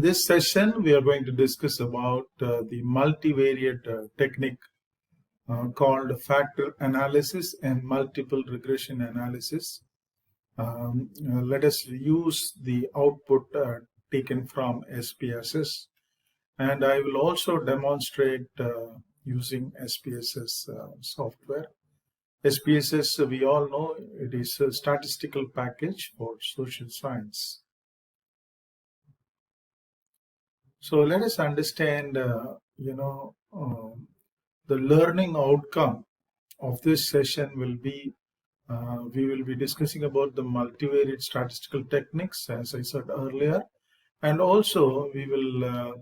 this session, we are going to discuss about the multivariate technique called factor analysis and multiple regression analysis. Let us use the output taken from SPSS, and I will also demonstrate using SPSS software. SPSS, we all know, it is a statistical package for social science. So let us understand, the learning outcome of this session will be, we will be discussing about the multivariate statistical techniques, as I said earlier, and also we will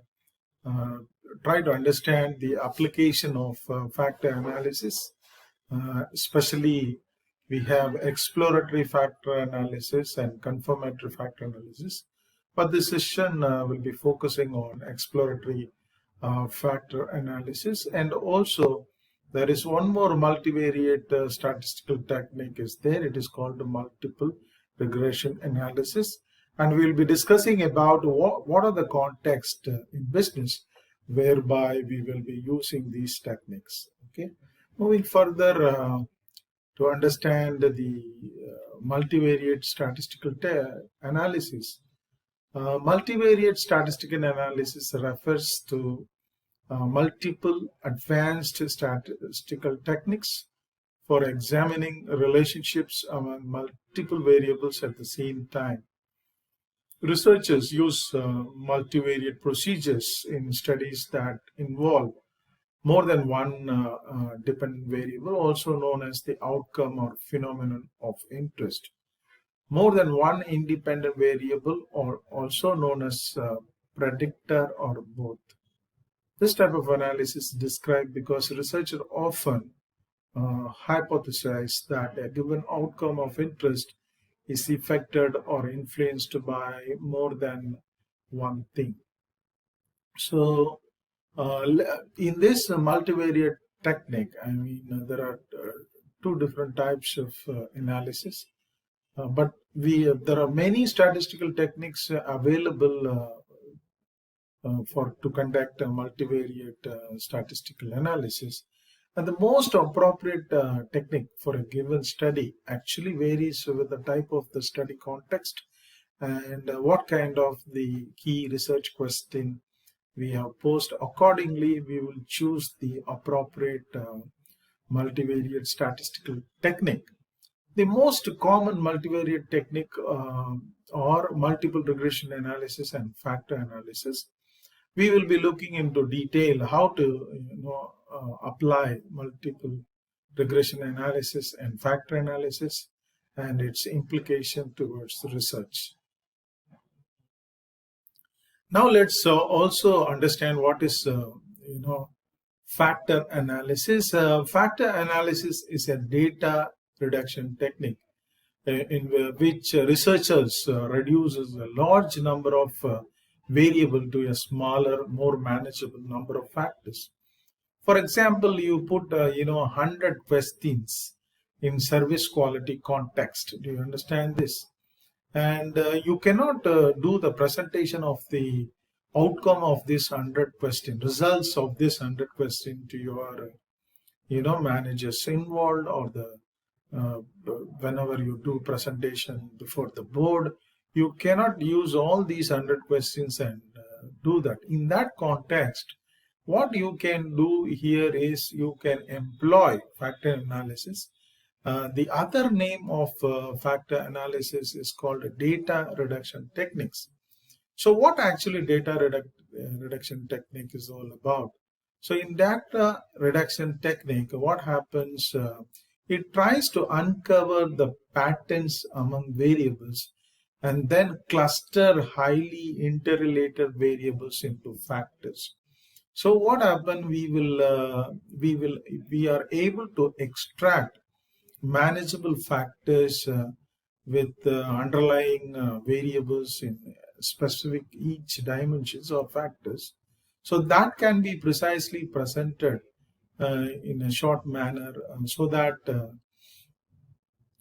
try to understand the application of factor analysis. Especially, we have exploratory factor analysis and confirmatory factor analysis. But this session will be focusing on exploratory factor analysis, and also there is one more multivariate statistical technique is there. It is called the multiple regression analysis, and we will be discussing about what are the context in business whereby we will be using these techniques. Okay, moving further to understand the multivariate statistical analysis. Multivariate statistical analysis refers to multiple advanced statistical techniques for examining relationships among multiple variables at the same time. Researchers use multivariate procedures in studies that involve more than one dependent variable, also known as the outcome or phenomenon of interest. More than one independent variable, or also known as predictor, or both. This type of analysis is described because researchers often hypothesize that a given outcome of interest is affected or influenced by more than one thing. So, in this multivariate technique, there are two different types of analysis. But there are many statistical techniques available to conduct a multivariate statistical analysis. And the most appropriate technique for a given study actually varies with the type of the study context and what kind of the key research question we have posed. Accordingly, we will choose the appropriate multivariate statistical technique. The most common multivariate technique are multiple regression analysis and factor analysis. We will be looking into detail how to apply multiple regression analysis and factor analysis and its implication towards the research. Now let's also understand what is factor analysis. Factor analysis is a data reduction technique in which researchers reduces a large number of variables to a smaller, more manageable number of factors. For example, you put 100 questions in service quality context. Do you understand this? And you cannot do the presentation of the outcome of this 100 question, results of this 100 question to your managers involved, or the whenever you do presentation before the board. You cannot use all these 100 questions and do that. In that context, what you can do here is you can employ factor analysis. The other name of factor analysis is called data reduction techniques. So what actually data reduction technique is all about? So in data reduction technique, what happens, it tries to uncover the patterns among variables and then cluster highly interrelated variables into factors. So what happens, we are able to extract manageable factors with underlying variables in specific each dimensions of factors. So that can be precisely presented in a short manner so that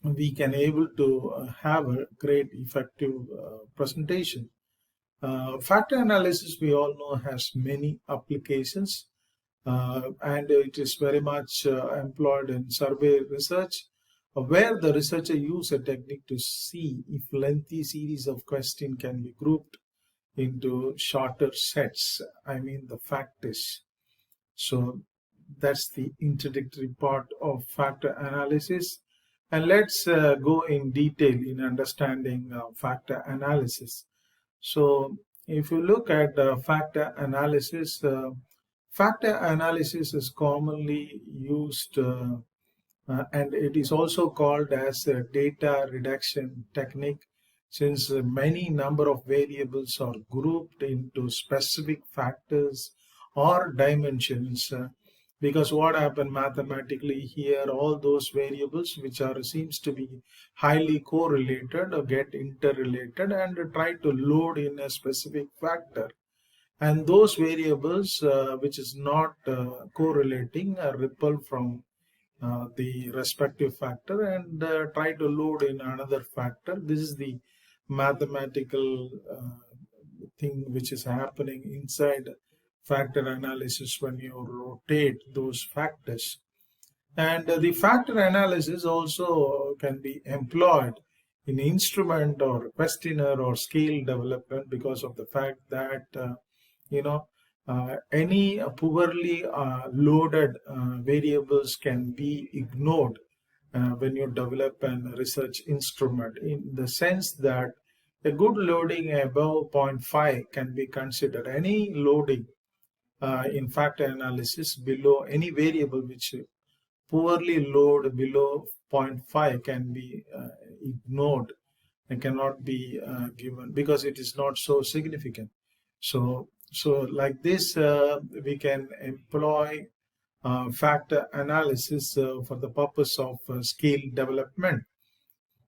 we can able to have a great effective presentation. Factor analysis, we all know, has many applications, and it is very much employed in survey research, where the researcher use a technique to see if lengthy series of questions can be grouped into shorter sets. I mean the factors. So that's the introductory part of factor analysis. And let's go in detail in understanding factor analysis. So if you look at factor analysis is commonly used and it is also called as a data reduction technique, since many number of variables are grouped into specific factors or dimensions. Because what happened mathematically here, all those variables which are seems to be highly correlated or get interrelated and try to load in a specific factor, and those variables which is not correlating repel from the respective factor and try to load in another factor. This is the mathematical thing which is happening inside factor analysis when you rotate those factors. And the factor analysis also can be employed in instrument or questionnaire or scale development, because of the fact that you know any poorly loaded variables can be ignored when you develop a research instrument, in the sense that a good loading above zero point 0.5 can be considered. Any loading in factor analysis below any variable which poorly load below zero point 0.5 can be ignored and cannot be given because it is not so significant. So like this, we can employ factor analysis for the purpose of scale development.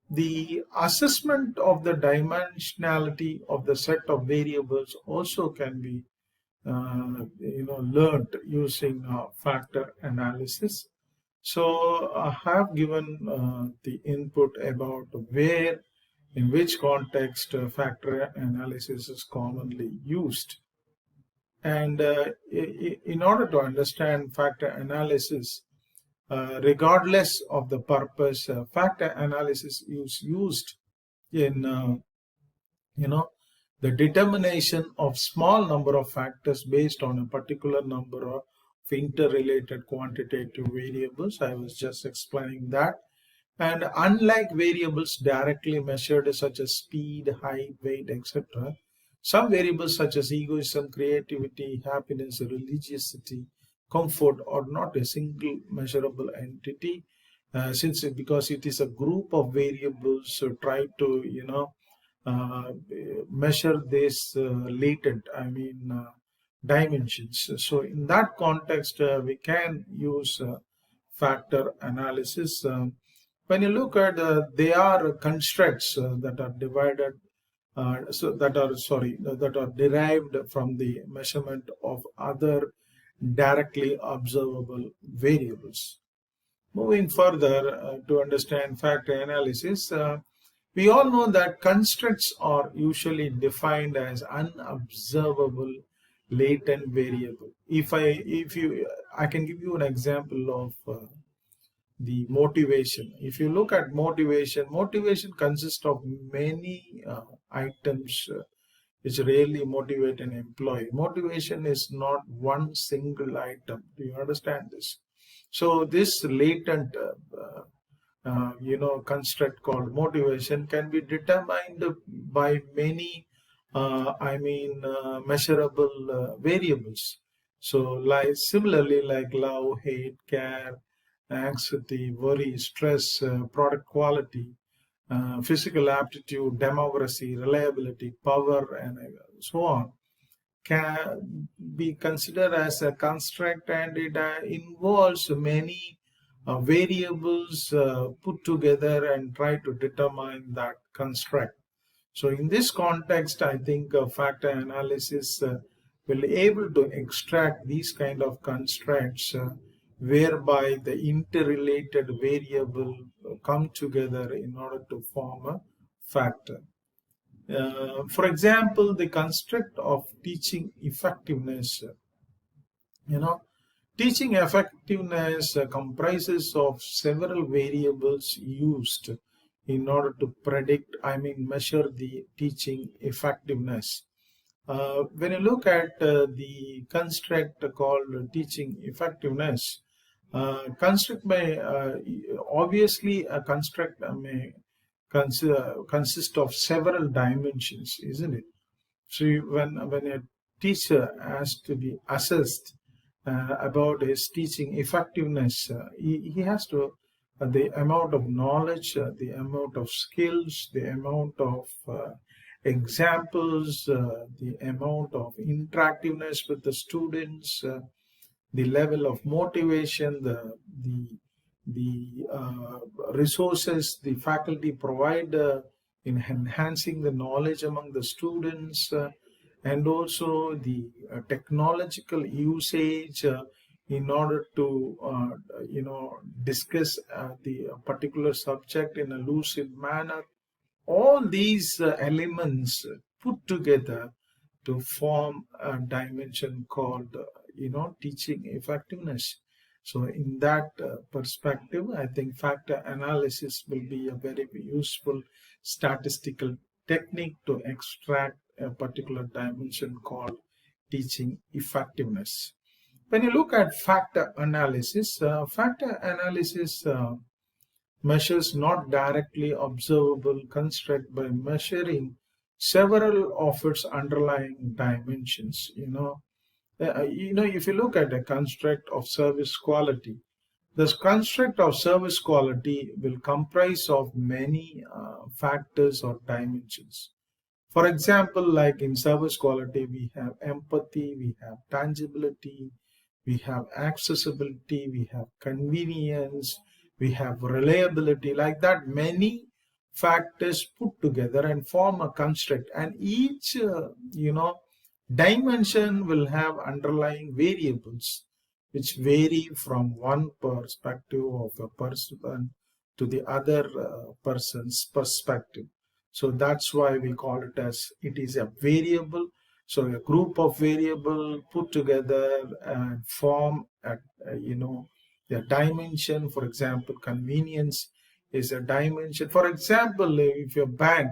The assessment of the dimensionality of the set of variables also can be learned using factor analysis. So I have given the input about where, in which context factor analysis is commonly used. And in order to understand factor analysis, regardless of the purpose, factor analysis is used in the determination of small number of factors based on a particular number of interrelated quantitative variables. I was just explaining that. And unlike variables directly measured such as speed, height, weight, etc., some variables such as egoism, creativity, happiness, religiosity, comfort are not a single measurable entity, because it is a group of variables. So try to measure this latent, dimensions. So in that context, we can use factor analysis. When you look at, they are constructs that are divided, that are derived from the measurement of other directly observable variables. Moving further to understand factor analysis, we all know that constructs are usually defined as unobservable latent variable. I can give you an example of the motivation. If you look at motivation consists of many items which really motivate an employee. Motivation is not one single item. Do you understand this? So this latent construct called motivation can be determined by many measurable variables. So similarly, like love, hate, care, anxiety, worry, stress, product quality, physical aptitude, democracy, reliability, power, and so on, can be considered as a construct, and it involves many variables put together and try to determine that construct. So in this context, I think factor analysis will be able to extract these kind of constructs whereby the interrelated variable come together in order to form a factor. For example, the construct of teaching effectiveness. You know, teaching effectiveness comprises of several variables used in order to predict, measure the teaching effectiveness. When you look at the construct called teaching effectiveness, construct may obviously a construct may consist of several dimensions, isn't it? So when a teacher has to be assessed about his teaching effectiveness, he has to the amount of knowledge, the amount of skills, the amount of examples, the amount of interactiveness with the students, the level of motivation, the resources the faculty provide in enhancing the knowledge among the students, and also the technological usage in order to discuss the particular subject in a lucid manner. All these elements put together to form a dimension called teaching effectiveness. So in that perspective, I think factor analysis will be a very useful statistical technique to extract a particular dimension called teaching effectiveness. When you look at factor analysis measures not directly observable construct by measuring several of its underlying dimensions. If you look at a construct of service quality, this construct of service quality will comprise of many factors or dimensions. For example, like in service quality, we have empathy, we have tangibility, we have accessibility, we have convenience, we have reliability. Like that, many factors put together and form a construct, and each dimension will have underlying variables which vary from one perspective of a person to the other person's perspective. So that's why we call it as it is a variable. So a group of variable put together and form a dimension. For example, convenience is a dimension. For example, if your bank,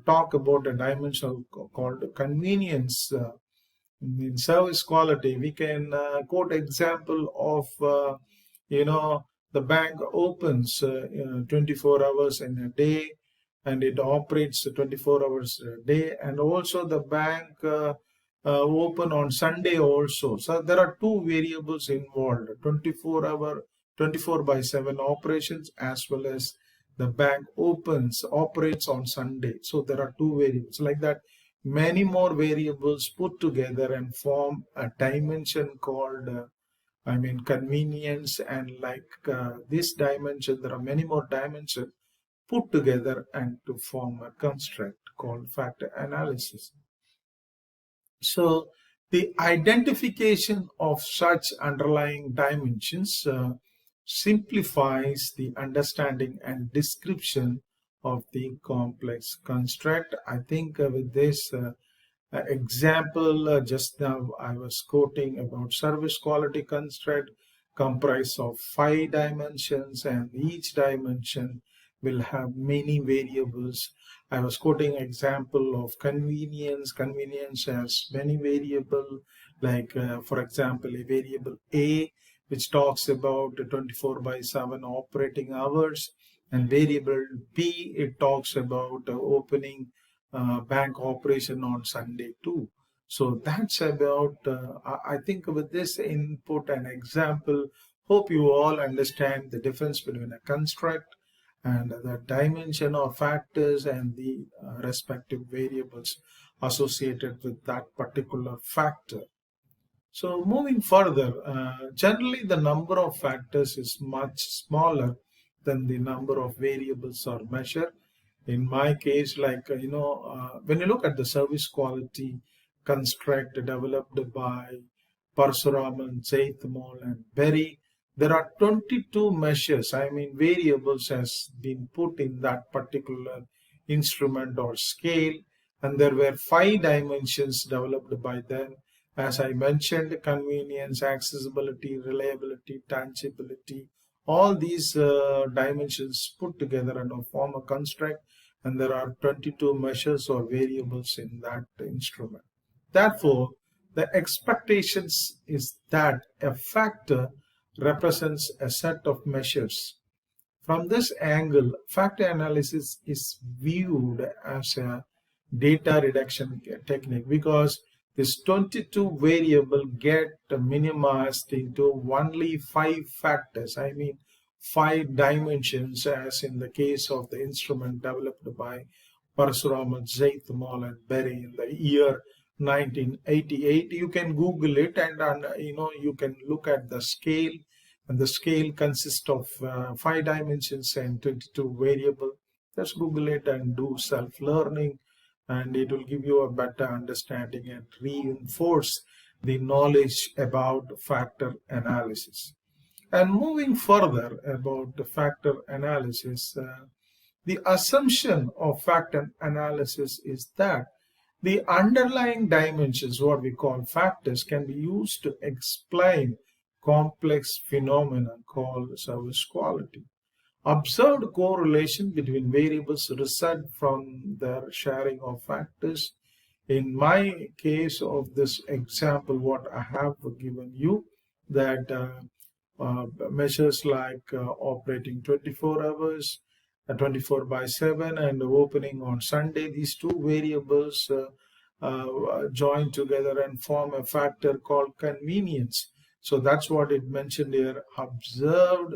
talk about a dimension called convenience in service quality, we can quote example of the bank opens 24 hours in a day, and it operates 24 hours a day, and also the bank open on Sunday also. So there are two variables involved: 24 by 7 operations, as well as the bank operates on Sunday. So there are two variables. Like that, many more variables put together and form a dimension called convenience. And like this dimension, there are many more dimensions put together and to form a construct called factor analysis. So the identification of such underlying dimensions simplifies the understanding and description of the complex construct. I think with this example just now I was quoting about service quality construct comprised of 5 dimensions, and each dimension will have many variables. I was quoting example of convenience. Convenience has many variable, like for example a variable A, which talks about 24/7 operating hours, and variable B, it talks about opening bank operation on Sunday too. So that's about, I think with this input and example, hope you all understand the difference between a construct and the dimension or factors and the respective variables associated with that particular factor. So moving further, generally the number of factors is much smaller than the number of variables or measure. In my case, like, when you look at the service quality construct developed by Parasuraman, Chaitmal, and Berry, there are 22 measures, variables has been put in that particular instrument or scale, and there were 5 dimensions developed by them. As I mentioned, convenience, accessibility, reliability, tangibility, all these dimensions put together and form a construct, and there are 22 measures or variables in that instrument. Therefore, the expectations is that a factor represents a set of measures. From this angle, factor analysis is viewed as a data reduction technique because this 22 variable get minimized into only 5 factors. I mean 5 dimensions, as in the case of the instrument developed by Parsuram, Zaithmal and Berry in the year 1988. You can Google it, and you can look at the scale, and the scale consists of 5 dimensions and 22 variable. Just Google it and do self-learning, and it will give you a better understanding and reinforce the knowledge about factor analysis. And moving further about the factor analysis, the assumption of factor analysis is that the underlying dimensions, what we call factors, can be used to explain complex phenomena called service quality. Observed correlation between variables result from their sharing of factors. In my case of this example, what I have given you, that measures like operating 24 hours, 24 by 7, and opening on Sunday, these 2 variables join together and form a factor called convenience. So that's what it mentioned here. Observed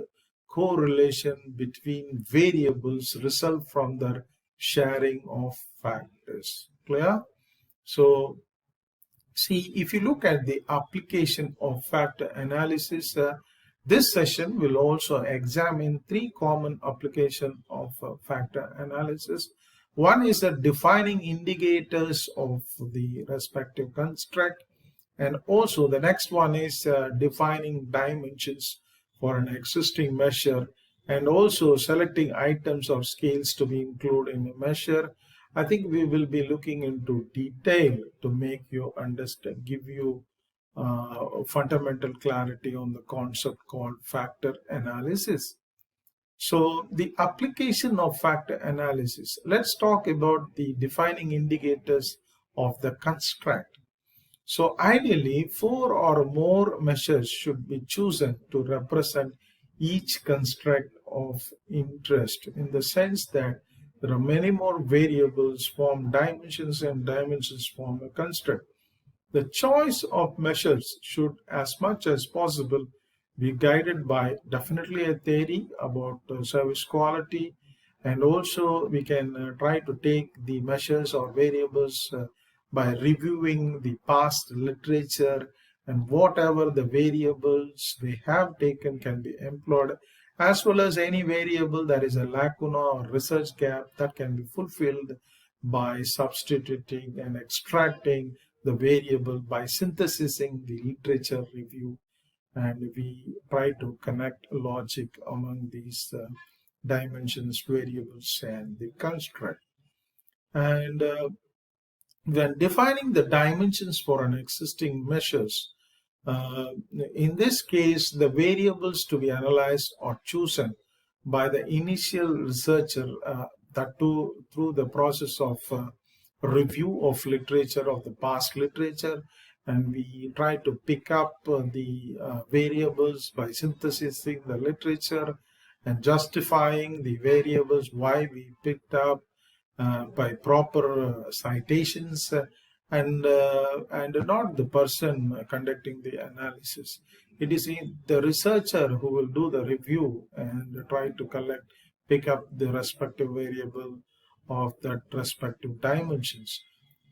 correlation between variables result from the sharing of factors. Clear? So see, if you look at the application of factor analysis, this session will also examine 3 common applications of factor analysis. One is defining indicators of the respective construct, and also the next one is defining dimensions for an existing measure, and also selecting items or scales to be included in a measure. I think we will be looking into detail to make you understand, give you fundamental clarity on the concept called factor analysis. So the application of factor analysis, let's talk about the defining indicators of the construct. So ideally, 4 or more measures should be chosen to represent each construct of interest, in the sense that there are many more variables form dimensions and dimensions form a construct. The choice of measures should, as much as possible, be guided by definitely a theory about service quality, and also we can try to take the measures or variables by reviewing the past literature, and whatever the variables they have taken can be employed, as well as any variable that is a lacuna or research gap that can be fulfilled by substituting and extracting the variable by synthesizing the literature review, and we try to connect logic among these dimensions, variables, and the construct. And when defining the dimensions for an existing measures, in this case, the variables to be analyzed are chosen by the initial researcher, that too through the process of review of literature, of the past literature, and we try to pick up the variables by synthesizing the literature and justifying the variables why we picked up by proper citations, and not the person conducting the analysis. It is the researcher who will do the review and try to pick up the respective variable of that respective dimensions.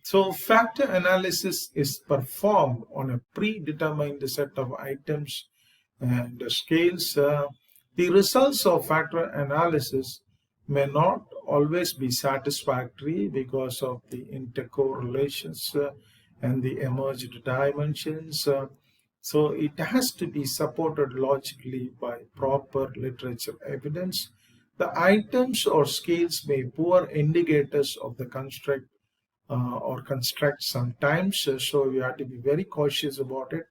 So factor analysis is performed on a predetermined set of items and scales. The results of factor analysis may not always be satisfactory because of the intercorrelations and the emerged dimensions. So it has to be supported logically by proper literature evidence. The items or scales may be poor indicators of the construct or construct sometimes, so you have to be very cautious about it.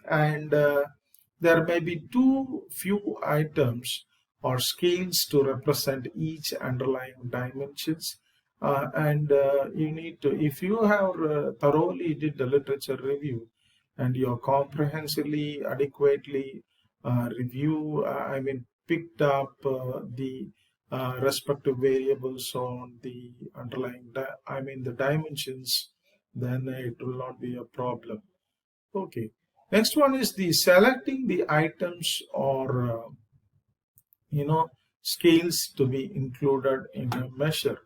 And there may be too few items or scales to represent each underlying dimensions. And you need to, if you have thoroughly did the literature review and you comprehensively, adequately picked up the respective variables on the underlying, the dimensions, then it will not be a problem. Okay. Next one is the selecting the items or scales to be included in a measure.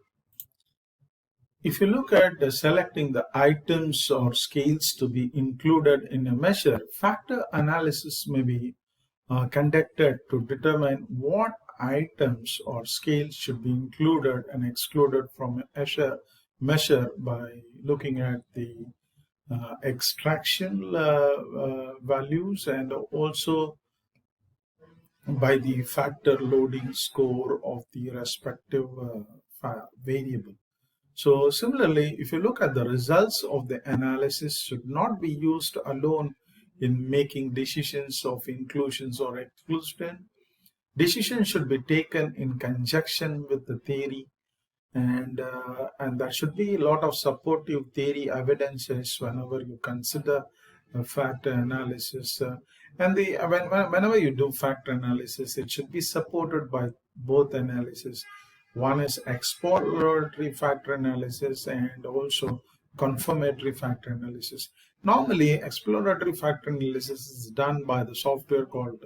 If you look at the selecting the items or scales to be included in a measure, factor analysis may be conducted to determine what items or scales should be included and excluded from a measure by looking at the extraction values and also by the factor loading score of the respective variable. So similarly, if you look at the results of the analysis should not be used alone in making decisions of inclusions or exclusion. Decisions should be taken in conjunction with the theory, and there should be a lot of supportive theory evidences whenever you consider factor analysis. Whenever you do factor analysis, it should be supported by both analysis. One is exploratory factor analysis and also confirmatory factor analysis. Normally, exploratory factor analysis is done by the software called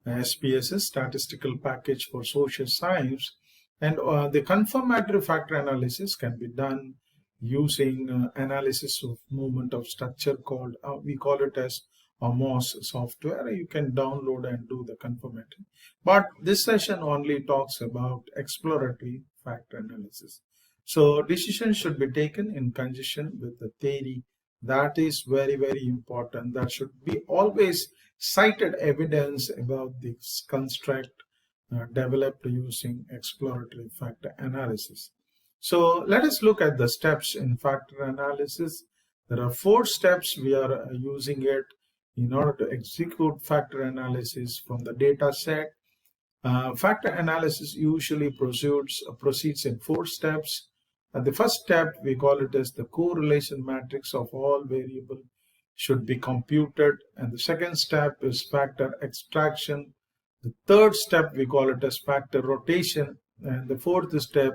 SPSS, Statistical Package for Social Science, and the confirmatory factor analysis can be done using analysis of movement of structure called, we call it as MOS software. You can download and do the confirmatory. But this session only talks about exploratory factor analysis. So decisions should be taken in conjunction with the theory. That is very, very important. That should be always cited evidence about this construct developed using exploratory factor analysis. So let us look at the steps in factor analysis. There are 4 steps we are using it in order to execute factor analysis from the data set. Factor analysis usually proceeds in 4 steps. The first step, we call it as the correlation matrix of all variables should be computed, and the second step is factor extraction. The third step, we call it as factor rotation, and the fourth step,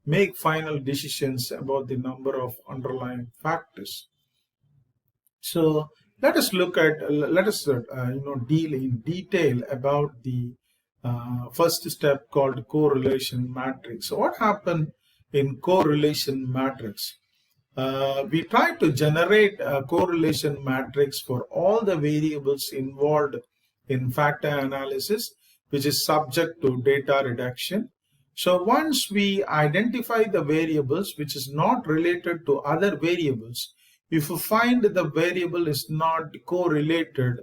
make final decisions about the number of underlying factors. So let us deal in detail about the first step called correlation matrix. So what happened in correlation matrix? We try to generate a correlation matrix for all the variables involved in factor analysis, which is subject to data reduction. So once we identify the variables which is not related to other variables, if you find the variable is not correlated,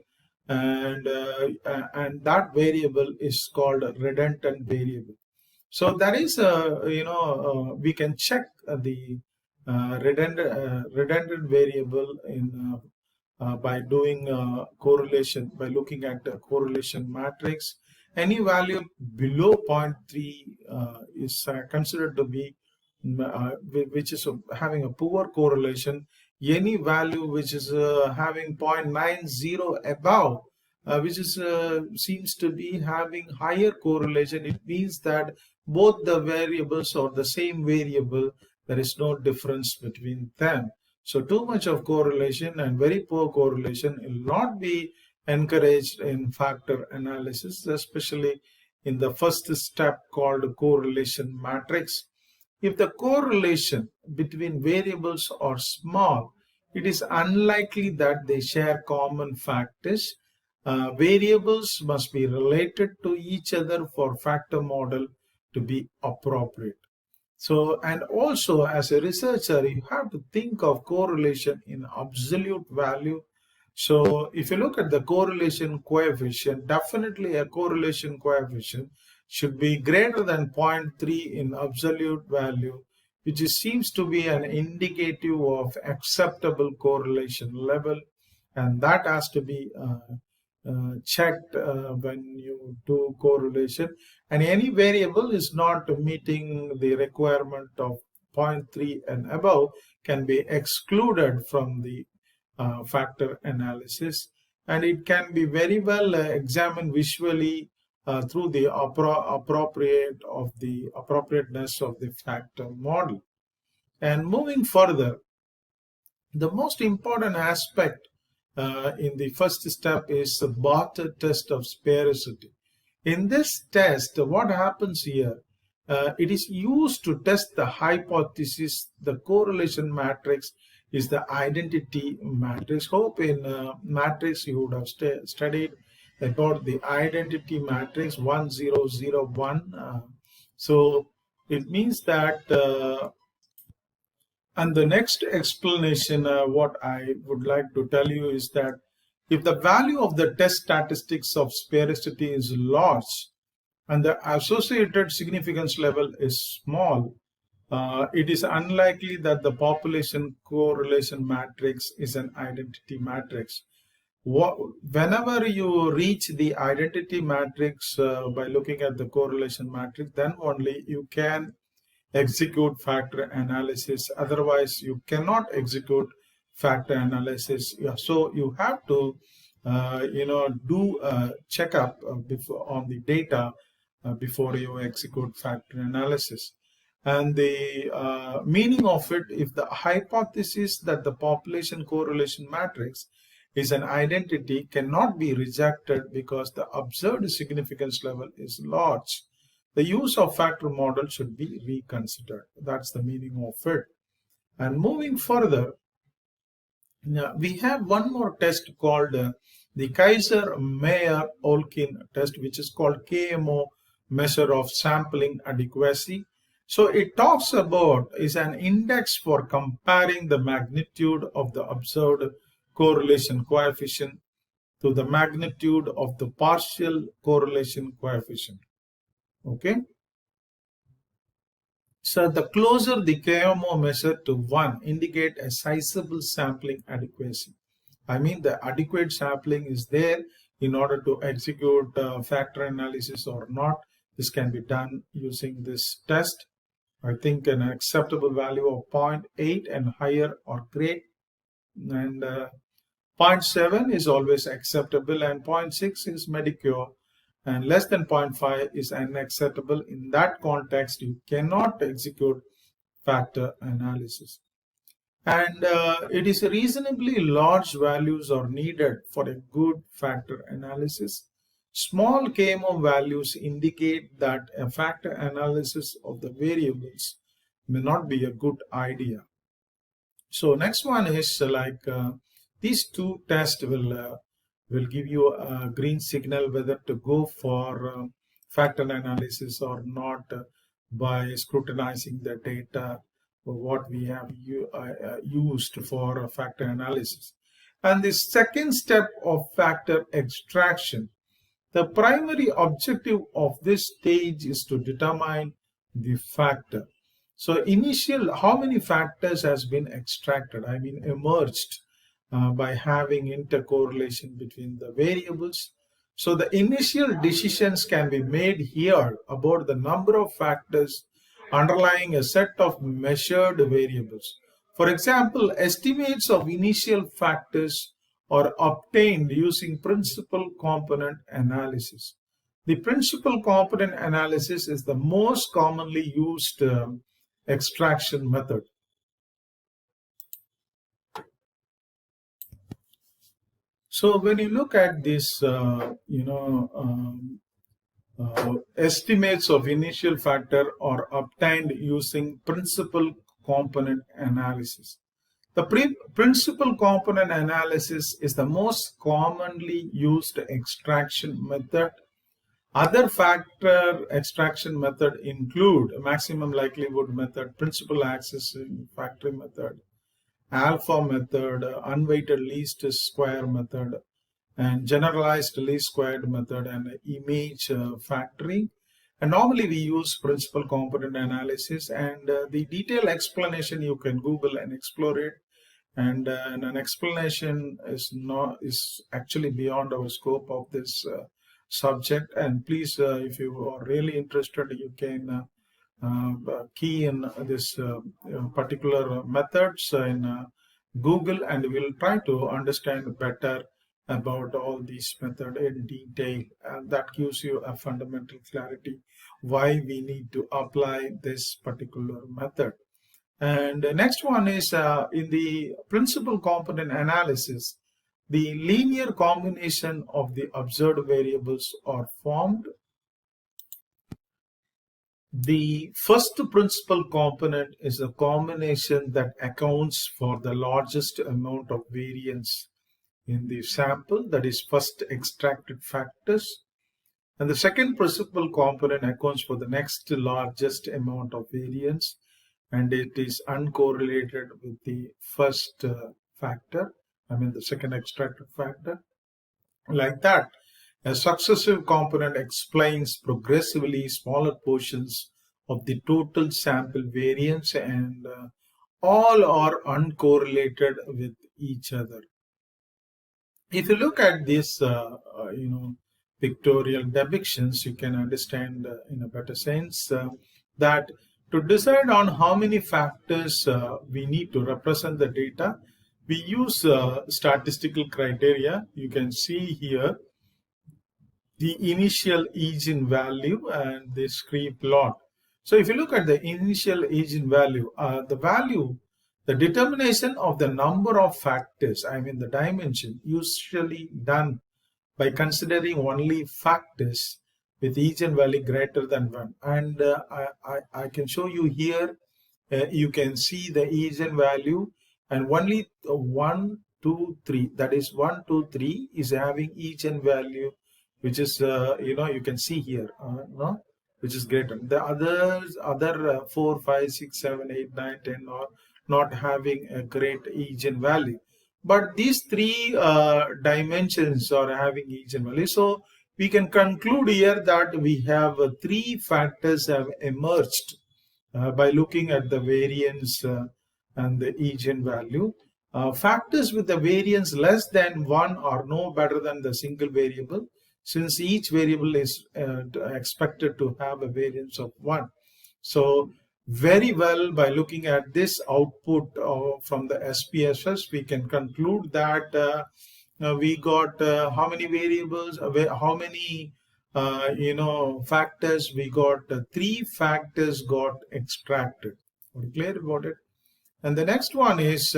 and that variable is called a redundant variable. So that is we can check the redundant variable in by doing correlation, by looking at the correlation matrix. Any value below 0.3 is considered to be which is having a poor correlation. Any value which is having 0.90 above, which is seems to be having higher correlation, it means that both the variables or the same variable, there is no difference between them. So too much of correlation and very poor correlation will not be encouraged in factor analysis, especially in the first step called correlation matrix. If the correlation between variables are small, it is unlikely that they share common factors. Variables must be related to each other for factor model to be appropriate. So, and also as a researcher, you have to think of correlation in absolute value. So if you look at the correlation coefficient, definitely a correlation coefficient should be greater than zero point 0.3 in absolute value, which seems to be an indicative of acceptable correlation level, and that has to be checked when you do correlation. And any variable is not meeting the requirement of 0.3 and above can be excluded from the factor analysis, and it can be very well examined visually through the appropriateness of the factor model. And moving further, the most important aspect in the first step is the Barter test of sphericity. In this test, what happens here? It is used to test the hypothesis. The correlation matrix is the identity matrix. Hope in matrix you would have studied about the identity matrix 1001. So it means that and the next explanation, what I would like to tell you is that if the value of the test statistics of sphericity is large and the associated significance level is small, it is unlikely that the population correlation matrix is an identity matrix. Whenever you reach the identity matrix by looking at the correlation matrix, then only you can execute factor analysis. Otherwise you cannot execute factor analysis. So you have to do a checkup on the data before you execute factor analysis. And the meaning of it, if the hypothesis that the population correlation matrix is an identity cannot be rejected because the observed significance level is large, the use of factor model should be reconsidered. That's the meaning of it. And moving further, we have one more test called the Kaiser-Meyer-Olkin test, which is called KMO measure of sampling adequacy. So it talks about is an index for comparing the magnitude of the observed correlation coefficient to the magnitude of the partial correlation coefficient. Okay. So the closer the KMO measure to 1 indicate a sizable sampling adequacy. I mean the adequate sampling is there in order to execute factor analysis or not. This can be done using this test. I think an acceptable value of 0.8 and higher are great, and 0.7 is always acceptable, and 0.6 is mediocre, and less than 0.5 is unacceptable. In that context, you cannot execute factor analysis. And it is reasonably large values are needed for a good factor analysis. Small KMO values indicate that a factor analysis of the variables may not be a good idea. So next one is these two tests will give you a green signal whether to go for factor analysis or not by scrutinizing the data what we have used for factor analysis. And the second step of factor extraction. The primary objective of this stage is to determine the factor. So how many factors has been extracted, I mean emerged by having intercorrelation between the variables. So the initial decisions can be made here about the number of factors underlying a set of measured variables. For example, estimates of initial factors are obtained using principal component analysis. The principal component analysis is the most commonly used extraction method. So when you look at this, estimates of initial factor are obtained using principal component analysis. The principal component analysis is the most commonly used extraction method. Other factor extraction method include maximum likelihood method, principal accessing factor method, alpha method, unweighted least square method, and generalized least squared method, and image factoring. And normally we use principal component analysis, and the detailed explanation you can Google and explore it. And an explanation is actually beyond our scope of this subject. And please, if you are really interested, you can key in this particular methods in Google, and we'll try to understand better about all these methods in detail, and that gives you a fundamental clarity why we need to apply this particular method. And the next one is in the principal component analysis, the linear combination of the observed variables are formed. The first principal component is a combination that accounts for the largest amount of variance in the sample, that is first extracted factors. And the second principal component accounts for the next largest amount of variance, and it is uncorrelated with the first factor, the second extracted factor. Like that, a successive component explains progressively smaller portions of the total sample variance, and all are uncorrelated with each other. If you look at this, pictorial depictions, you can understand in a better sense that to decide on how many factors we need to represent the data, we use statistical criteria. You can see here the initial eigenvalue and the scree plot. So if you look at the initial eigenvalue, the determination of the number of factors, the dimension, usually done by considering only factors with eigenvalue greater than 1. And I can show you here, you can see the eigenvalue, and only 1, 2, 3, that is 1, 2, 3 is having eigenvalue, which is, you can see here, which is greater. The other 4, 5, 6, 7, 8, 9, 10 are not having a great eigenvalue. But these three dimensions are having eigenvalue. So we can conclude here that we have three factors have emerged by looking at the variance and the eigenvalue. Factors with the variance less than 1 are no better than the single variable, since each variable is expected to have a variance of 1. So very well, by looking at this output from the SPSS, we can conclude that we got how many variables, how many factors. We got 3 factors got extracted. Are you clear about it? And the next one is,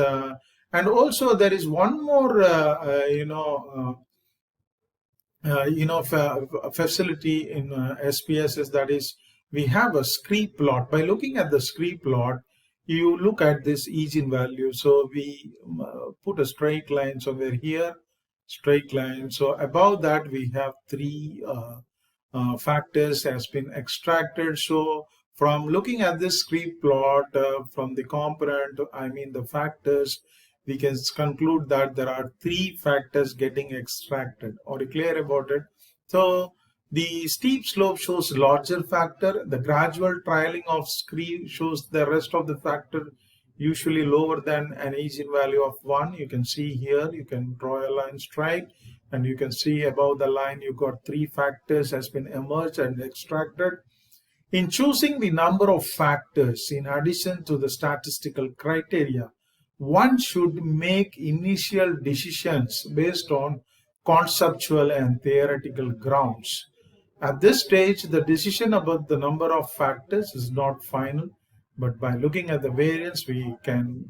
and also there is one more facility in SPSS, that is, we have a scree plot. By looking at the scree plot, you look at this eigenvalue. So we put a straight line somewhere here, straight line. So above that we have 3 factors has been extracted. So from looking at this scree plot, from the component, the factors, we can conclude that there are 3 factors getting extracted. Are you clear about it? So the steep slope shows larger factor. The gradual trailing of scree shows the rest of the factor usually lower than an eigenvalue of 1. You can see here, you can draw a line straight, and you can see above the line you got 3 factors has been emerged and extracted. In choosing the number of factors in addition to the statistical criteria, one should make initial decisions based on conceptual and theoretical grounds. At this stage, the decision about the number of factors is not final, but by looking at the variance, we can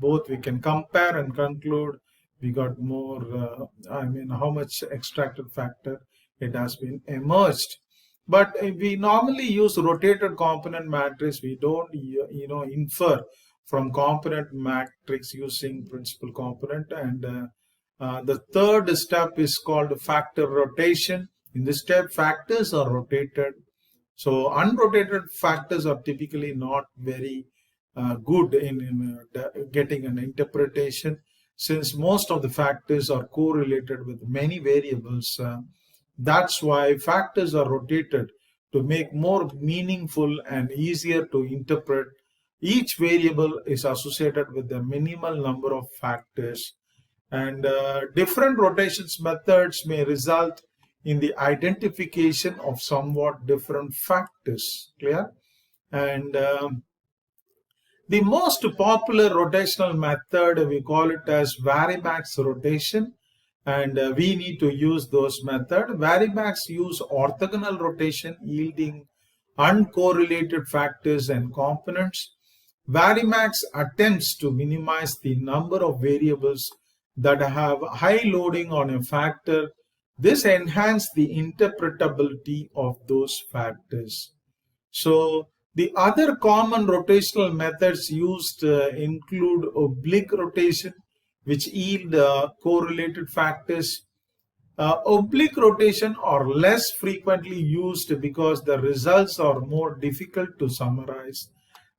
compare and conclude we got more, how much extracted factor it has been emerged. But we normally use rotated component matrix. We don't, infer from component matrix using principal component. And the third step is called factor rotation. In this step, factors are rotated. So unrotated factors are typically not very good in getting an interpretation, since most of the factors are correlated with many variables. That's why factors are rotated to make more meaningful and easier to interpret. Each variable is associated with a minimal number of factors, and different rotations methods may result in the identification of somewhat different factors. Clear? And the most popular rotational method, we call it as Varimax rotation, and we need to use those methods. Varimax use orthogonal rotation yielding uncorrelated factors and components. Varimax attempts to minimize the number of variables that have high loading on a factor. This enhances the interpretability of those factors. So the other common rotational methods used include oblique rotation, which yield correlated factors. Oblique rotation are less frequently used because the results are more difficult to summarize.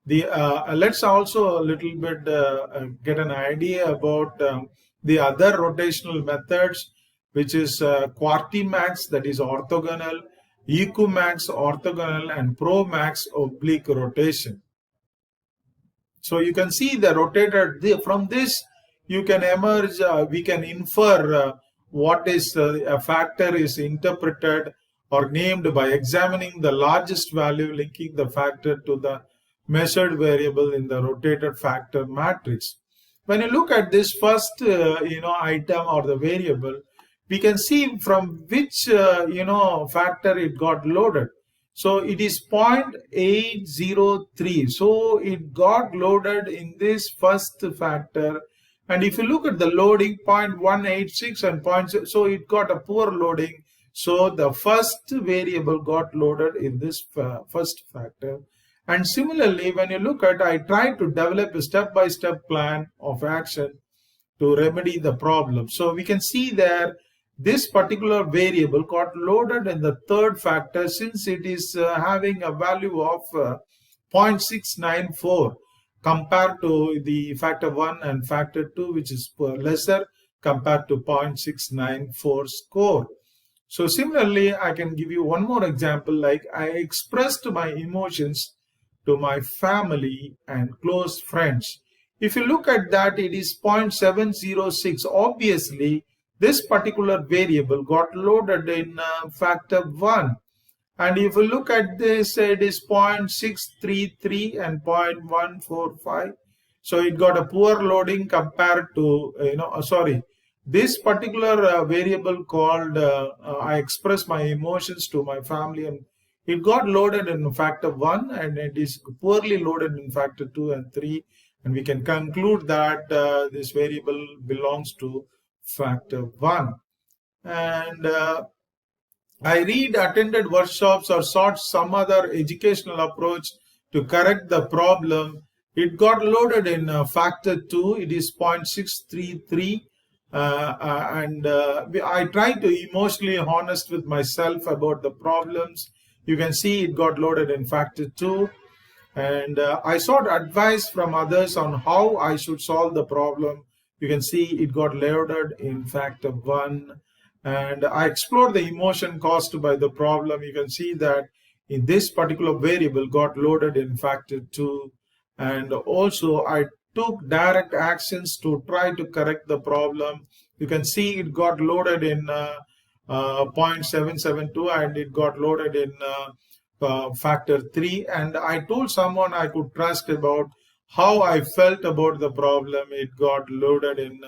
Let's also a little bit get an idea about the other rotational methods, which is Quartimax, that is orthogonal, Equimax orthogonal, and Promax oblique rotation. So you can see the rotator. From this you can emerge, we can infer what is a factor is interpreted or named by examining the largest value linking the factor to the measured variable in the rotated factor matrix. When you look at this first item or the variable, we can see from which factor it got loaded. So it is 0.803. So it got loaded in this first factor. And if you look at the loading, 0.186 and 0.6, so it got a poor loading. So the first variable got loaded in this first factor. And similarly, when you look at, I tried to develop a step-by-step plan of action to remedy the problem. So we can see there, this particular variable got loaded in the third factor since it is having a value of 0.694 compared to the factor 1 and factor 2, which is lesser compared to 0.694 score. So similarly, I can give you one more example, like I expressed my emotions to my family and close friends. If you look at that, it is 0.706. Obviously, this particular variable got loaded in factor 1. And if you look at this, it is 0.633 and 0.145. So it got a poor loading compared to, this particular variable called, I express my emotions to my family, and it got loaded in factor 1 and it is poorly loaded in factor 2 and 3. And we can conclude that this variable belongs to factor 1. And I attended workshops or sought some other educational approach to correct the problem. It got loaded in factor 2. It is 0.633. I tried to emotionally honest with myself about the problems. You can see it got loaded in factor 2. And I sought advice from others on how I should solve the problem. You can see it got loaded in factor 1. And I explored the emotion caused by the problem. You can see that in this particular variable got loaded in factor 2. And also I took direct actions to try to correct the problem. You can see it got loaded in 0.772 and it got loaded in factor 3. And I told someone I could trust about how I felt about the problem. It got loaded in,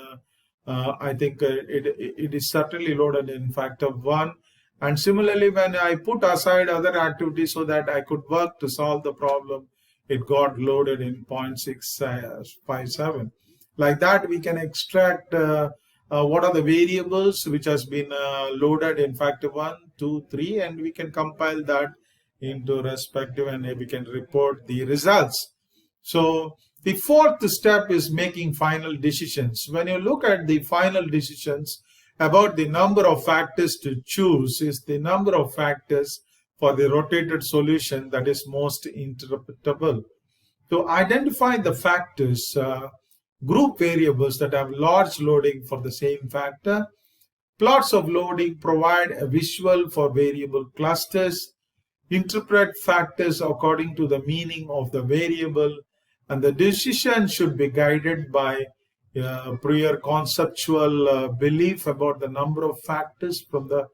I think it is certainly loaded in factor 1. And similarly, when I put aside other activities so that I could work to solve the problem, it got loaded in 0.657. Like that, we can extract what are the variables which has been loaded in factor 1, 2, 3, and we can compile that into respective and we can report the results. So the fourth step is making final decisions. When you look at the final decisions about the number of factors to choose, is the number of factors for the rotated solution that is most interpretable. To identify the factors, group variables that have large loading for the same factor. Plots of loading provide a visual for variable clusters. interpret factors according to the meaning of the variable, and the decision should be guided by prior conceptual belief about the number of factors from the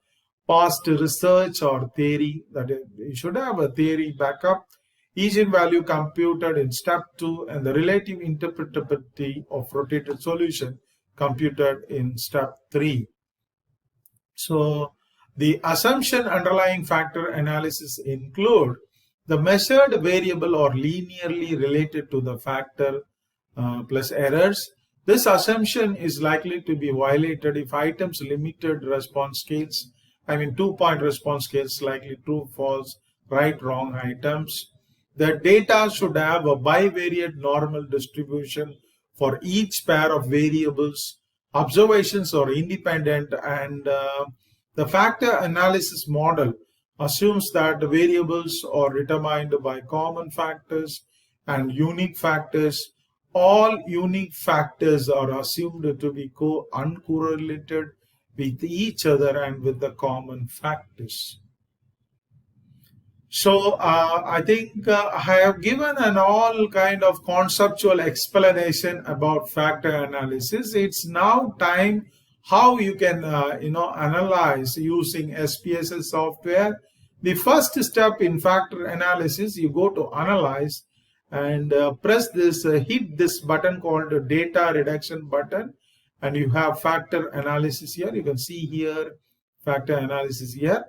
past research or theory. That is, you should have a theory backup, eigenvalue computed in step 2, and the relative interpretability of rotated solution computed in step 3. So the assumption underlying factor analysis include the measured variable or linearly related to the factor plus errors. This assumption is likely to be violated if items limited response scales, 2-point response scales, likely true, false, right, wrong items. The data should have a bivariate normal distribution for each pair of variables. Observations are independent, and the factor analysis model assumes that the variables are determined by common factors and unique factors. All unique factors are assumed to be uncorrelated with each other and with the common factors. So I think I have given an all kind of conceptual explanation about factor analysis. It's now time how you can analyze using SPSS software. The first step in factor analysis, you go to analyze and press this, hit this button called data reduction button, and you have factor analysis here. You can see here factor analysis here.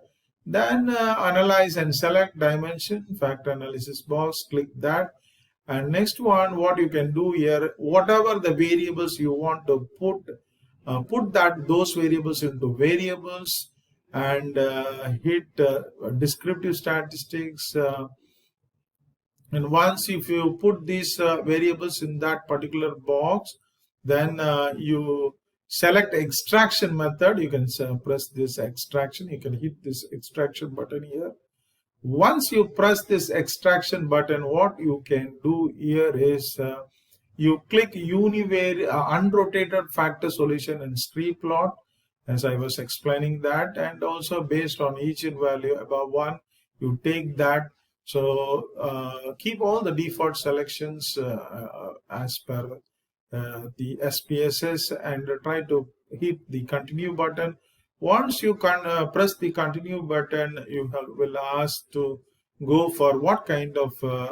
Then analyze and select dimension, factor analysis box, click that. And next one, what you can do here, whatever the variables you want to put those variables into variables, and hit descriptive statistics. And once if you put these variables in that particular box, then you select extraction method. You can press this extraction. You can hit this extraction button here. Once you press this extraction button, what you can do here is you click univariate unrotated factor solution and street plot, as I was explaining that, and also based on each value above 1, you take that. So keep all the default selections as per the SPSS, and try to hit the continue button. Once you can press the continue button, you will ask to go for what kind of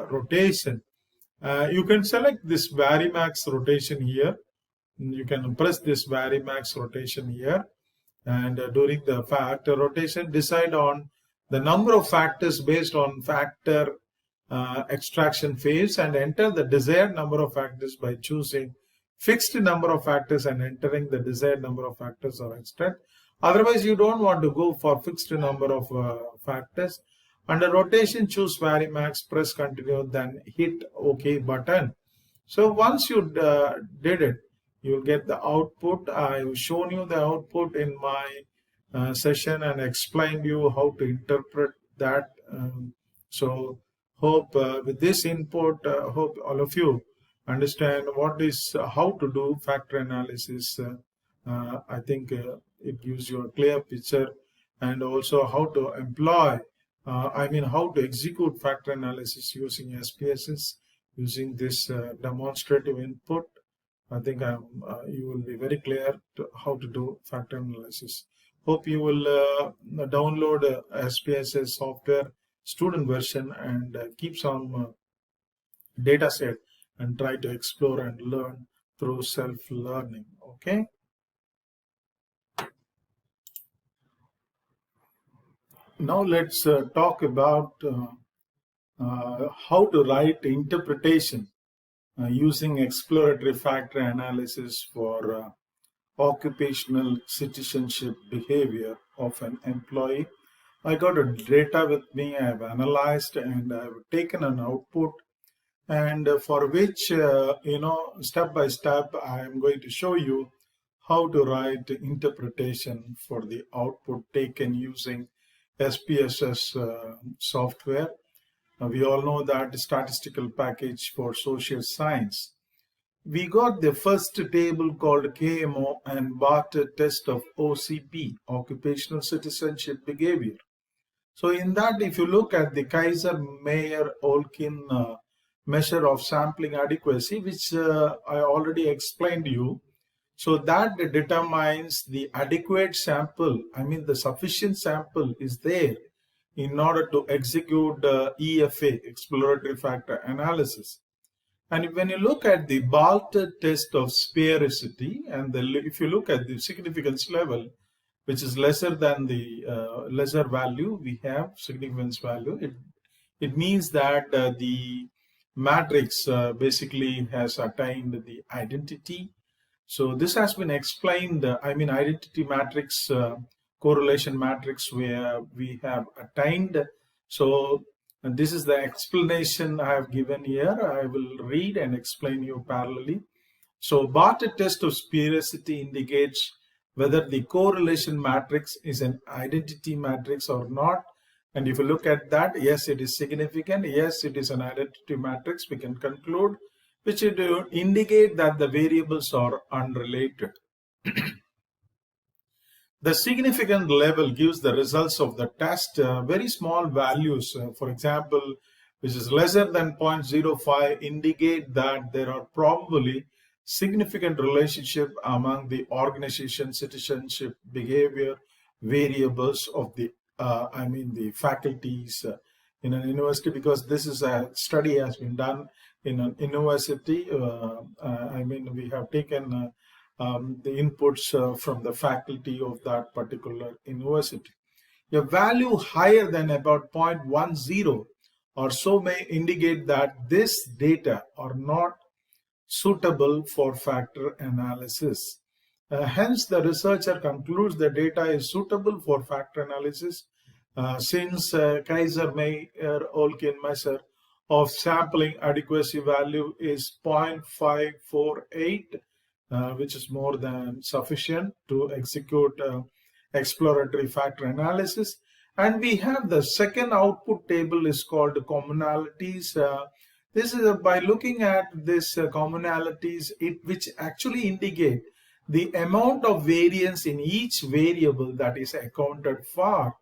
rotation. You can select this Varimax rotation here. You can press this Varimax rotation here, and during the factor rotation, decide on the number of factors based on factor extraction phase, and enter the desired number of factors by choosing fixed number of factors and entering the desired number of factors or extract. Otherwise, you don't want to go for fixed number of factors. Under rotation, choose Varimax, press continue, then hit OK button. So once you did it, you'll get the output. I've shown you the output in my session and explained you how to interpret that. So hope with this input, hope all of you understand what is how to do factor analysis. I think it gives you a clear picture, and also how to employ, how to execute factor analysis using SPSS, using this demonstrative input. I think you will be very clear to how to do factor analysis. Hope you will download SPSS software student version and keep some data set and try to explore and learn through self-learning. Okay. Now let's talk about how to write interpretation using exploratory factor analysis for occupational citizenship behavior of an employee. I got a data with me, I have analyzed, and I have taken an output, and for which, step by step, I am going to show you how to write interpretation for the output taken using SPSS software. We all know that statistical package for social science. We got the first table called KMO and Barter test of OCB, occupational citizenship behavior. So in that, if you look at the Kaiser-Meyer-Olkin measure of sampling adequacy, which I already explained to you, so that determines the adequate sample, I mean the sufficient sample is there in order to execute EFA, exploratory factor analysis. And when you look at the Balter test of sphericity, and if you look at the significance level, which is lesser than the lesser value, we have significance value. It means that the matrix basically has attained the identity. So this has been explained, I mean identity matrix, correlation matrix where we have attained. So this is the explanation I have given here. I will read and explain you parallelly. So Barter test of sphericity indicates whether the correlation matrix is an identity matrix or not. And if you look at that, yes, it is significant. Yes, it is an identity matrix. We can conclude, which would indicate that the variables are unrelated. The significant level gives the results of the test very small values. For example, which is lesser than 0.05, indicate that there are probably significant relationship among the organization citizenship behavior variables of the I mean the faculties in an university, because this is a study has been done in an university. I mean we have taken the inputs from the faculty of that particular university. A value higher than about 0.10 or so may indicate that this data are not suitable for factor analysis. Hence, the researcher concludes the data is suitable for factor analysis since Kaiser-Meyer-Olkin measure of sampling adequacy value is 0.548, which is more than sufficient to execute exploratory factor analysis. And we have the second output table is called commonalities. This is by looking at this commonalities, which actually indicate the amount of variance in each variable that is accounted for.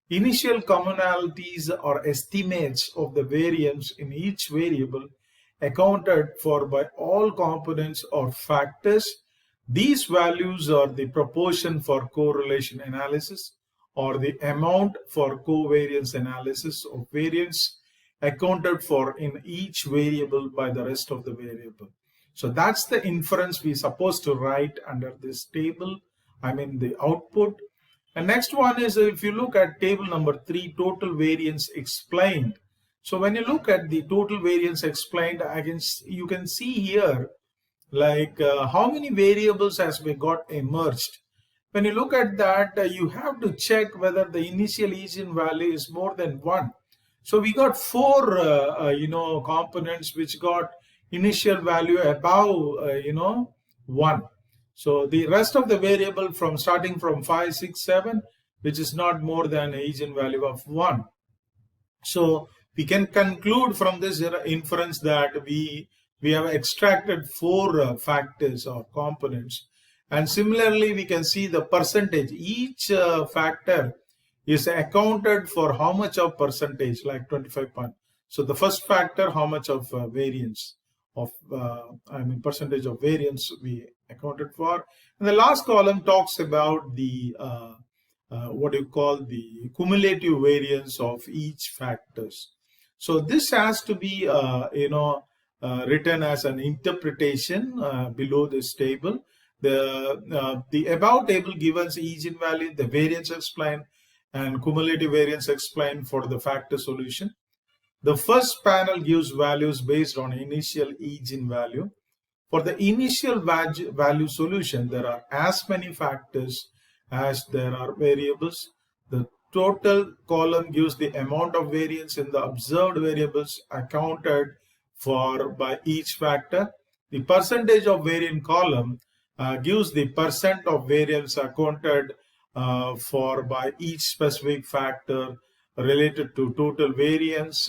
Initial commonalities are estimates of the variance in each variable accounted for by all components or factors. These values are the proportion for correlation analysis or the amount for covariance analysis of variance accounted for in each variable by the rest of the variable. So that's the inference we're supposed to write under this table, I mean the output. And next one is, if you look at table number 3, total variance explained. So when you look at the total variance explained, you can see here like how many variables has been got emerged. When you look at that, you have to check whether the initial eigenvalue is more than 1. So we got 4 components which got initial value above 1. So the rest of the variable from starting from 5, 6, 7, which is not more than an eigenvalue of 1. So we can conclude from this inference that we have extracted 4 factors or components. And similarly, we can see the percentage. Each factor is accounted for how much of percentage, like 25 point. So the first factor, how much of variance of, percentage of variance we accounted for. And the last column talks about the, what you call the cumulative variance of each factors. So this has to be, written as an interpretation below this table. The above table gives eigenvalue, the variance explained, and cumulative variance explained for the factor solution. The first panel gives values based on initial eigenvalue. For the initial value solution, there are as many factors as there are variables. The total column gives the amount of variance in the observed variables accounted for by each factor. The percentage of variance column gives the percent of variance accounted for by each specific factor related to total variance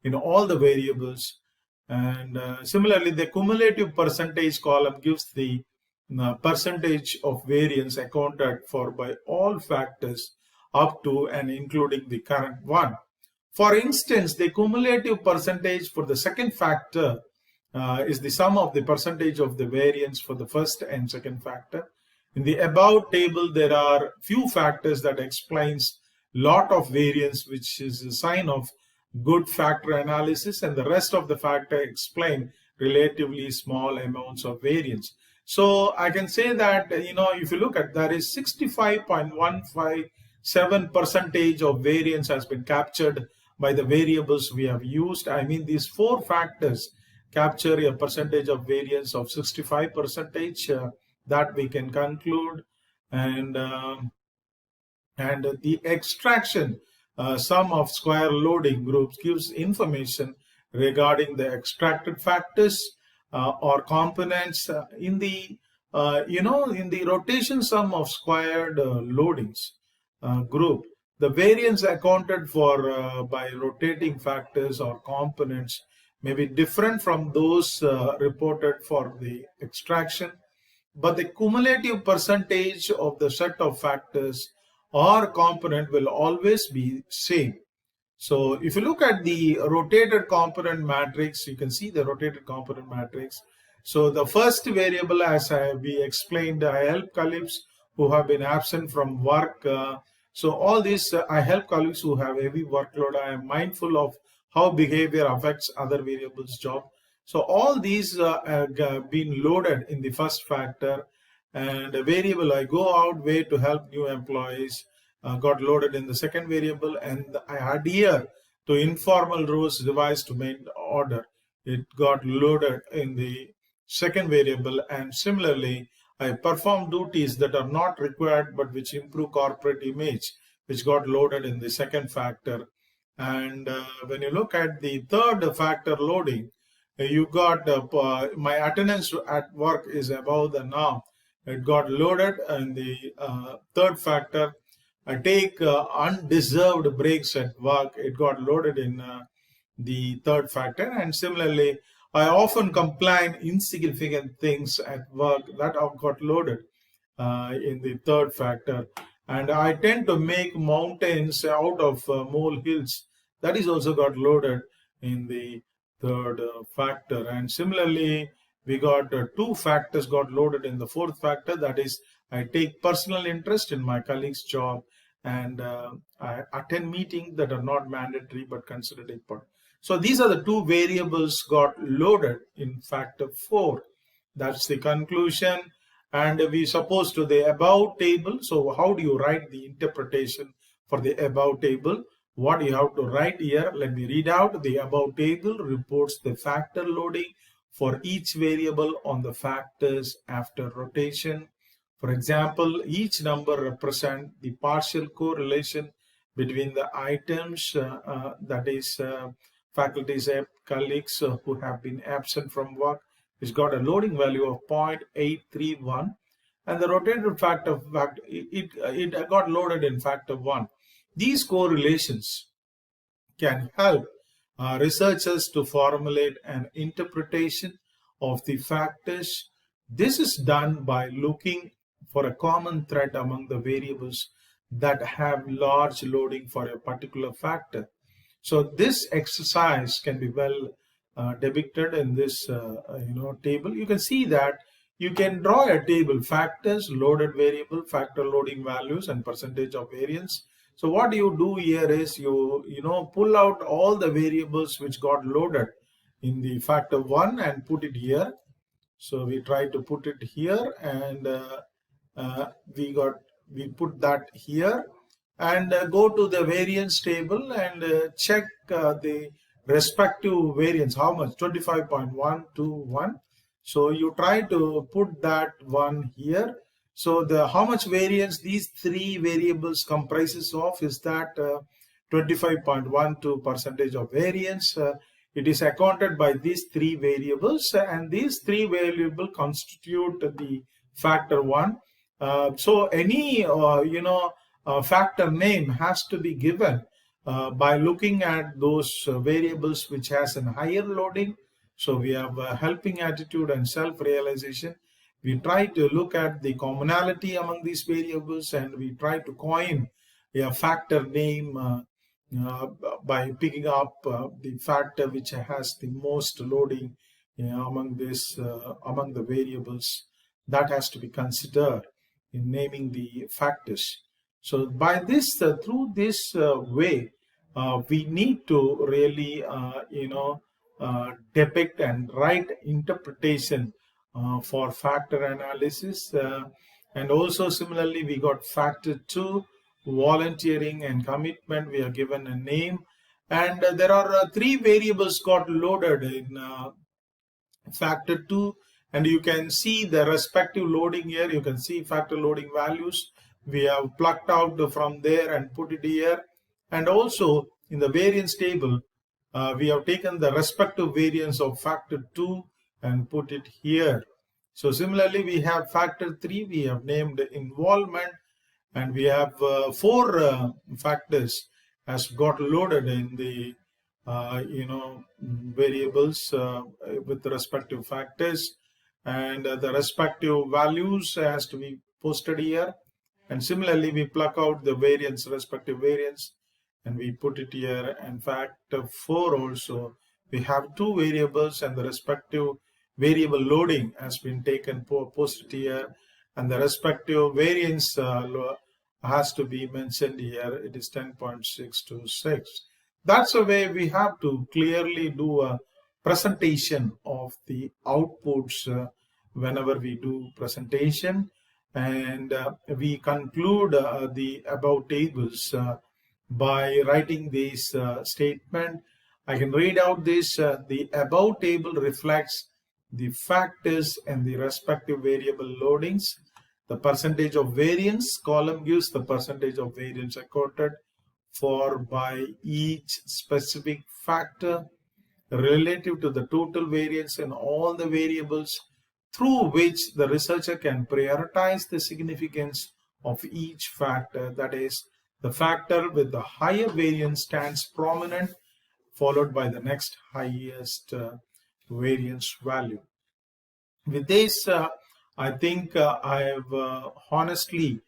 in all the variables. And similarly, the cumulative percentage column gives the percentage of variance accounted for by all factors up to and including the current one. For instance, the cumulative percentage for the second factor is the sum of the percentage of the variance for the first and second factor. In the above table, there are few factors that explains lot of variance, which is a sign of good factor analysis, and the rest of the factor explain relatively small amounts of variance. So I can say that, if you look at, there is 65.157% of variance has been captured by the variables we have used. I mean, these four factors capture a percentage of variance of 65%, that we can conclude. And the extraction sum of square loading groups gives information regarding the extracted factors or components in the in the rotation sum of squared loadings group. The variance accounted for by rotating factors or components may be different from those reported for the extraction, but the cumulative percentage of the set of factors or component will always be same. So if you look at the rotated component matrix, you can see the rotated component matrix. So the first variable, as we explained, I help colleagues who have been absent from work. So all this, I help colleagues who have heavy workload. I am mindful of how behavior affects other variables' job. So all these have been loaded in the first factor, and a variable I go out way to help new employees got loaded in the second variable, and I adhere to informal rules devised to maintain order. It got loaded in the second variable, and similarly, I perform duties that are not required but which improve corporate image, which got loaded in the second factor. And when you look at the third factor loading, you got my attendance at work is above the norm. It got loaded in the third factor. I take undeserved breaks at work. It got loaded in the third factor. And similarly, I often complain insignificant things at work, that have got loaded in the third factor. And I tend to make mountains out of molehills. That is also got loaded in the third factor. And similarly, we got two factors got loaded in the fourth factor. That is, I take personal interest in my colleague's job, and I attend meetings that are not mandatory but considered important. So these are the two variables got loaded in factor 4. That's the conclusion. And we suppose to the above table. So how do you write the interpretation for the above table? What you have to write here, let me read out. The above table reports the factor loading for each variable on the factors after rotation. For example, each number represents the partial correlation between the items, that is faculties, colleagues who have been absent from work, which got a loading value of 0.831, and the rotated factor, it got loaded in factor 1. These correlations can help researchers to formulate an interpretation of the factors. This is done by looking for a common thread among the variables that have large loading for a particular factor. So this exercise can be well depicted in this table. You can see that you can draw a table: factors, loaded variable, factor loading values, and percentage of variance. So what you do here is you pull out all the variables which got loaded in the factor 1 and put it here. So we try to put it here, and we put that here, and go to the variance table and check the respective variance. How much? 25.121. So you try to put that one here. So how much variance these three variables comprises of is that 25.12% of variance. It is accounted by these three variables, and these three variables constitute the factor 1. So any factor name has to be given by looking at those variables which has a higher loading. So we have helping attitude and self-realization. We try to look at the commonality among these variables, and we try to coin a factor name uh, by picking up the factor which has the most loading among the variables. That has to be considered in naming the factors. So by this, through this way, we need to really, depict and write interpretation for factor analysis. And also similarly, we got factor 2, volunteering and commitment. We are given a name. And there are 3 variables got loaded in factor 2, and you can see the respective loading here. You can see factor loading values we have plucked out from there and put it here. And also in the variance table, we have taken the respective variance of factor 2 and put it here. So similarly, we have factor 3, we have named involvement, and we have 4 factors has got loaded in the variables with the respective factors, and the respective values has to be posted here. And similarly, we pluck out the variance, respective variance, and we put it here. And factor 4 also, we have 2 variables, and the respective variable loading has been taken, posted here, and the respective variance has to be mentioned here. It is 10.626. That's the way we have to clearly do a presentation of the outputs whenever we do presentation. And we conclude the above tables by writing this statement. I can read out this. The above table reflects the factors and the respective variable loadings. The percentage of variance column gives the percentage of variance accorded for by each specific factor relative to the total variance in all the variables, through which the researcher can prioritize the significance of each factor. That is, the factor with the higher variance stands prominent, followed by the next highest variance value. With this, I think I have honestly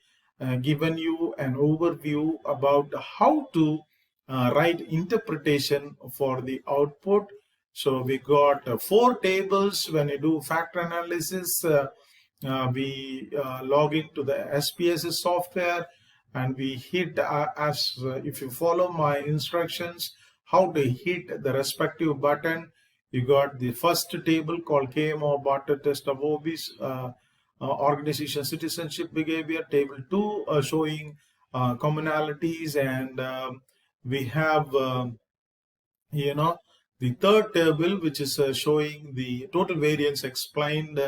given you an overview about how to write interpretation for the output. So we got 4 tables. When you do factor analysis, we log into the SPSS software, and we hit if you follow my instructions how to hit the respective button. You got the first table called KMO Barter Test of OBs, organization citizenship behavior. Table 2 showing commonalities, and we have the third table, which is showing the total variance explained.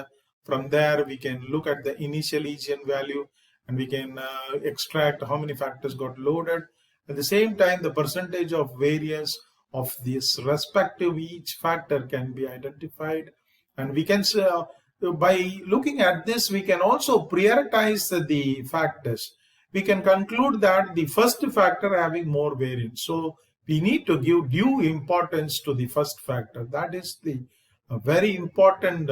From there we can look at the initial eigenvalue, and we can extract how many factors got loaded. At the same time, the percentage of variance of this respective each factor can be identified, and we can by looking at this, we can also prioritize the factors. We can conclude that the first factor having more variance, so we need to give due importance to the first factor. That is the very important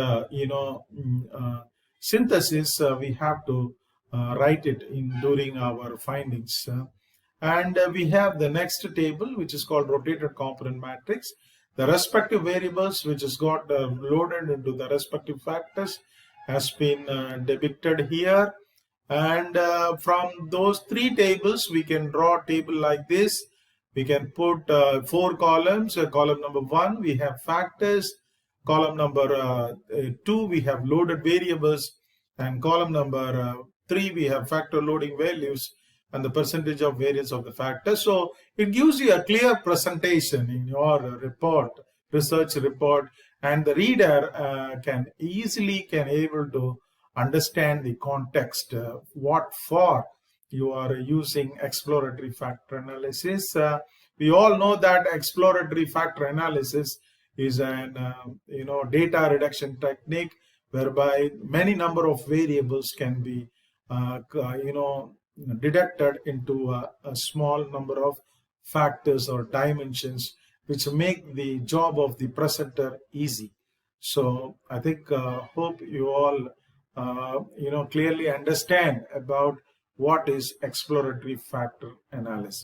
synthesis we have to write it in during our findings. And we have the next table, which is called rotated component matrix. The respective variables which has got loaded into the respective factors has been depicted here. And from those 3 tables, we can draw a table like this. We can put 4 columns. Column number 1, we have factors. Column number 2, we have loaded variables. And column number 3, we have factor loading values and the percentage of variance of the factor. So it gives you a clear presentation in your report, research report, and the reader can able to understand the context, what for you are using exploratory factor analysis. We all know that exploratory factor analysis is an data reduction technique whereby many number of variables can be deducted into a small number of factors or dimensions, which make the job of the presenter easy. So I think hope you all clearly understand about what is exploratory factor analysis.